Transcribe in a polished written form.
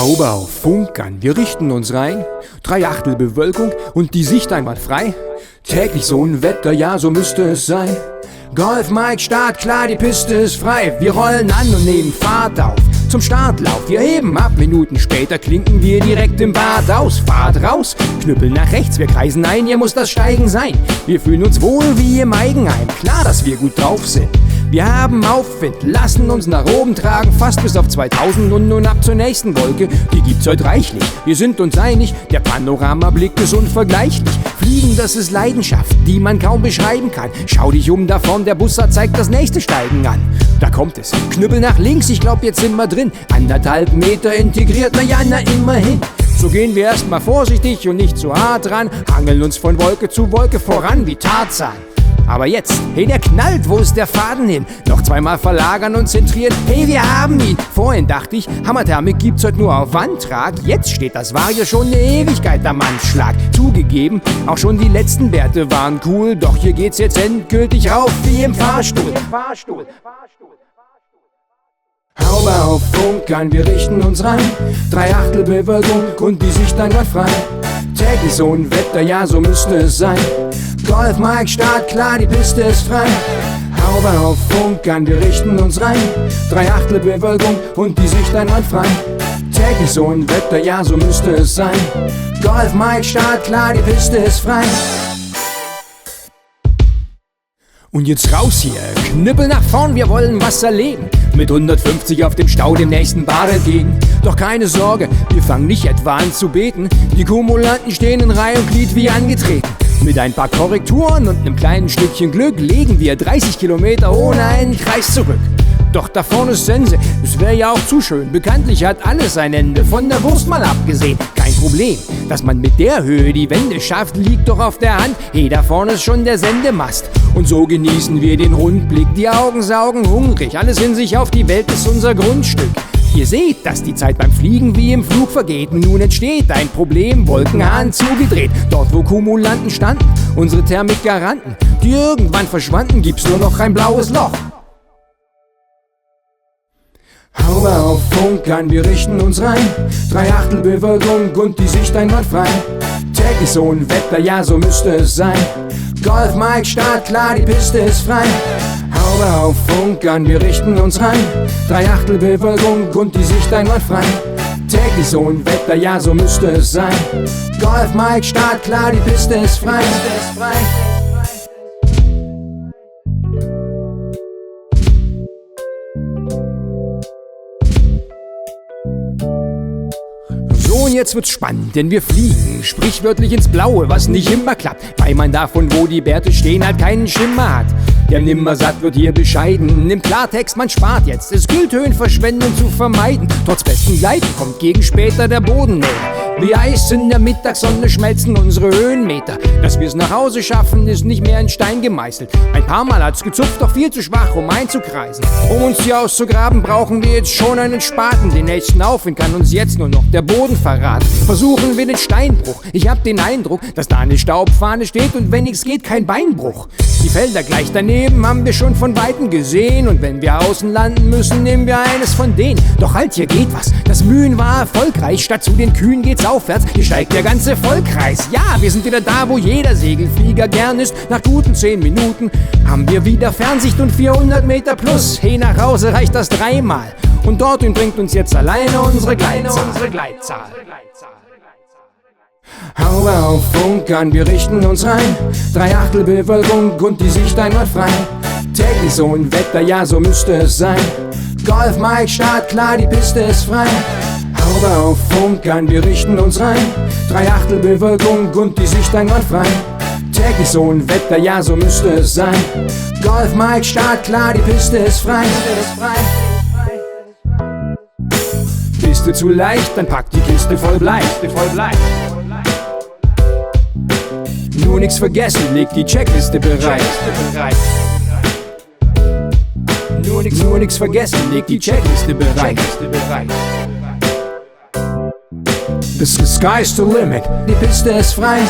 Haube auf Funk an, wir richten uns rein. 3/8 Bewölkung und die Sicht einwandfrei. Täglich so ein Wetter, ja, so müsste es sein. Golf, Mike, Start, klar, die Piste ist frei. Wir rollen an und nehmen Fahrt auf zum Startlauf. Wir heben ab, Minuten später klinken wir direkt im Bad aus. Fahrt raus, Knüppel nach rechts, wir kreisen ein, hier muss das Steigen sein. Wir fühlen uns wohl wie im Eigenheim, klar, dass wir gut drauf sind. Wir haben Aufwind, lassen uns nach oben tragen, fast bis auf 2000 und nun ab zur nächsten Wolke. Die gibt's heute reichlich, wir sind uns einig, der Panoramablick ist unvergleichlich. Fliegen, das ist Leidenschaft, die man kaum beschreiben kann. Schau dich um da vorn, der Busser zeigt das nächste Steigen an. Da kommt es, Knüppel nach links, ich glaub jetzt sind wir drin. 1,5 Meter integriert, na ja, na immerhin. So gehen wir erstmal vorsichtig und nicht zu hart ran, hangeln uns von Wolke zu Wolke voran wie Tarzan. Aber jetzt, hey, der knallt, wo ist der Faden hin? Noch zweimal verlagern und zentrieren, hey, wir haben ihn. Vorhin dachte ich, Hammerthermik gibt's heute nur auf Antrag. Jetzt steht das Vario schon eine Ewigkeit am Anschlag. Zugegeben, auch schon die letzten Werte waren cool. Doch hier geht's jetzt endgültig rauf wie im Fahrstuhl. Haube auf Funk an, wir richten uns rein. 3/8 Bewölkung und die Sicht einwandfrei. Täglich so ein Wetter, ja, so müsste es sein. Golf, Mike, Start, klar, die Piste ist frei. Haube auf Funk an, wir richten uns rein. 3/8 Bewölkung und die Sicht einwandfrei. Täglich so ein Wetter, ja, so müsste es sein. Golf, Mike, Start, klar, die Piste ist frei. Und jetzt raus hier, Knüppel nach vorn, wir wollen was erleben. Mit 150 auf dem Stau dem nächsten Bad entgegen. Doch keine Sorge, wir fangen nicht etwa an zu beten. Die Kumulanten stehen in Reihe und Glied wie angetreten. Mit ein paar Korrekturen und einem kleinen Stückchen Glück legen wir 30 Kilometer ohne einen Kreis zurück. Doch da vorne ist Sense, es wäre ja auch zu schön. Bekanntlich hat alles ein Ende, von der Wurst mal abgesehen. Kein Problem, dass man mit der Höhe die Wände schafft, liegt doch auf der Hand. Hey, da vorne ist schon der Sendemast. Und so genießen wir den Rundblick, die Augen saugen hungrig. Alles in sich auf die Welt ist unser Grundstück. Ihr seht, dass die Zeit beim Fliegen wie im Flug vergeht. Nun entsteht ein Problem, Wolkenhahn zugedreht. Dort wo Kumulanten standen, unsere Thermikgaranten, die irgendwann verschwanden, gibt's nur noch ein blaues Loch. Haube auf Funk an, wir richten uns rein. 3/8 Bewölkung und die Sicht einwandfrei. Täglich so ein Wetter, ja, so müsste es sein. Golf, Mike, Start, klar, die Piste ist frei. Haube auf Funk an, wir richten uns rein. 3/8 Bewölkung und die Sicht einwandfrei. Täglich so ein Wetter, ja, so müsste es sein. Golf, Mike, Start, klar, die Piste ist frei. So, und jetzt wird's spannend, denn wir fliegen sprichwörtlich ins Blaue, was nicht immer klappt, weil man davon, wo die Bärte stehen, halt keinen Schimmer hat. Der Nimmersatt wird hier bescheiden, im Klartext, man spart jetzt. Es gilt Höhenverschwendung zu vermeiden, trotz besten Gleiten kommt gegen später der Boden näher. Wie Eis in der Mittagssonne schmelzen unsere Höhenmeter. Dass wir's nach Hause schaffen, ist nicht mehr in Stein gemeißelt. Ein paar Mal hat's gezupft, doch viel zu schwach, um einzukreisen. Um uns hier auszugraben, brauchen wir jetzt schon einen Spaten. Den nächsten Aufwind kann uns jetzt nur noch der Boden verraten. Versuchen wir den Steinbruch. Ich hab den Eindruck, dass da eine Staubfahne steht und wenn nichts geht, kein Beinbruch. Die Felder gleich daneben haben wir schon von Weitem gesehen. Und wenn wir außen landen müssen, nehmen wir eines von denen. Doch halt, hier geht was. Das Mühen war erfolgreich. Statt zu den Kühen geht's aufwärts. Hier steigt der ganze Vollkreis. Ja, wir sind wieder da, wo jeder Segelflieger gern ist. Nach guten 10 Minuten haben wir wieder Fernsicht und 400 Meter plus. Hey, nach Hause reicht das 3-mal. Und dorthin bringt uns jetzt alleine unsere Gleitzahl. Haube auf Funk an, wir richten uns rein. 3/8 Bewölkung und die Sicht einwandfrei. Täglich so ein Wetter, ja, so müsste es sein. Golf, Mike, Start, klar, die Piste ist frei. Haube auf Funk an, wir richten uns rein. 3/8 Bewölkung und die Sicht einwandfrei. Täglich so ein Wetter, ja, so müsste es sein. Golf, Mike, Start, klar, die Piste ist frei. Piste zu leicht, dann packt die Kiste voll Blei. Nur nix vergessen, leg die Checkliste bereit. Nur nix vergessen, leg die Checkliste bereit. The sky's the limit, die Piste ist frei.